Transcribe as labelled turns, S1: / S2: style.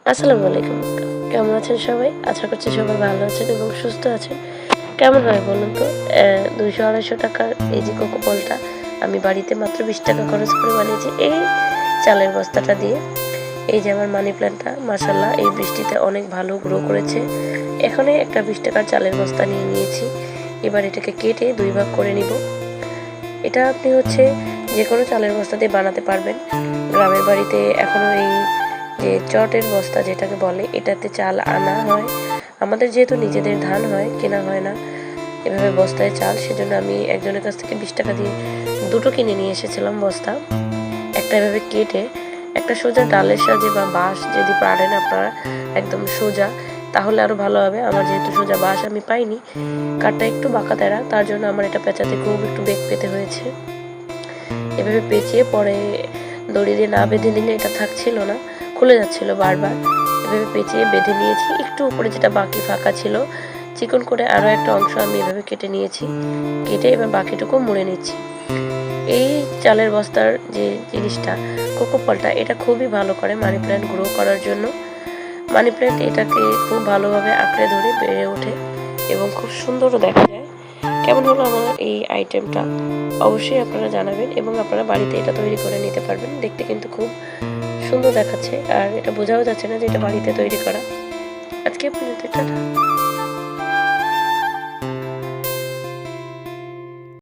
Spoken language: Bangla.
S1: আসসালামু আলাইকুম। কেমন আছেন সবাই? আশা করছি সবাই ভালো আছেন এবং সুস্থ আছেন। কেমন হয় বলুন তো? ২০০-২৫০ টাকার এই যে কোকো বলটা আমি বাড়িতে মাত্র ৳২০ খরচ করে বানিয়েছি এই চালের বস্তাটা দিয়ে। এই যে আমার মানি প্ল্যান্টটা মাশাআল্লাহ এই বৃষ্টিতে অনেক ভালো গ্রো করেছে। এখানে একটা ৳২০ চালের বস্তা নিয়ে নিয়েছি। এবার এটাকে কেটে ২ ভাগ করে নিব। এটা আপনি যেকোনো চালের বস্তা দিয়ে বানাতে পারবেন। গ্রামের বাড়িতে এখনো এই যে চটের বস্তা যেটাকে বলে এটাতে চাল আনা হয়। আমাদের যেহেতু নিজেদের ধান হয়, কেনা হয় না এভাবে বস্তায় চাল, সেজন্য আমি একজনের কাছ থেকে ৳২০ দিয়ে দুটো কিনে নিয়ে এসেছিলাম বস্তা। একটা এভাবে কেটে একটা সোজা ডালের সাহায্যে বা বাঁশ যদি পারেন আপনারা একদম সোজা, তাহলে আরও ভালো হবে। আমার যেহেতু সোজা বাঁশ আমি পাইনি, কাঠটা একটু বাঁকা তেড়া, তার জন্য আমার এটা পেঁচাতে খুব একটু বেগ পেতে হয়েছে। এভাবে পেঁচিয়ে পরে দড়ি দিয়ে না বেঁধে নিলে এটা থাকছিল না, খুলে যাচ্ছিল বারবার। এভাবে পেঁচিয়ে বেঁধে নিয়েছি। একটু উপরে যেটা বাকি ফাঁকা ছিল চিকন করে আরও একটা অংশ আমি এভাবে কেটে নিয়েছি। কেটে এবার বাকিটুকু মুড়ে নিচ্ছি। এই চালের বস্তার যে জিনিসটা কোকো ফলটা, এটা খুবই ভালো করে মানি প্ল্যান্ট গ্রো করার জন্য। মানি প্ল্যান্ট এটাকে খুব ভালোভাবে আঁকড়ে ধরে বেড়ে ওঠে এবং খুব সুন্দরও দেখা যায়। কেমন হলো আমার এই আইটেমটা অবশ্যই আপনারা জানাবেন এবং আপনারা বাড়িতে এটা তৈরি করে নিতে পারবেন। দেখতে কিন্তু খুব সুন্দর দেখাচ্ছে আর এটা বোঝাও যাচ্ছে না যে এটা বাড়িতে তৈরি করা। আজকে পর্যন্ত টাটা।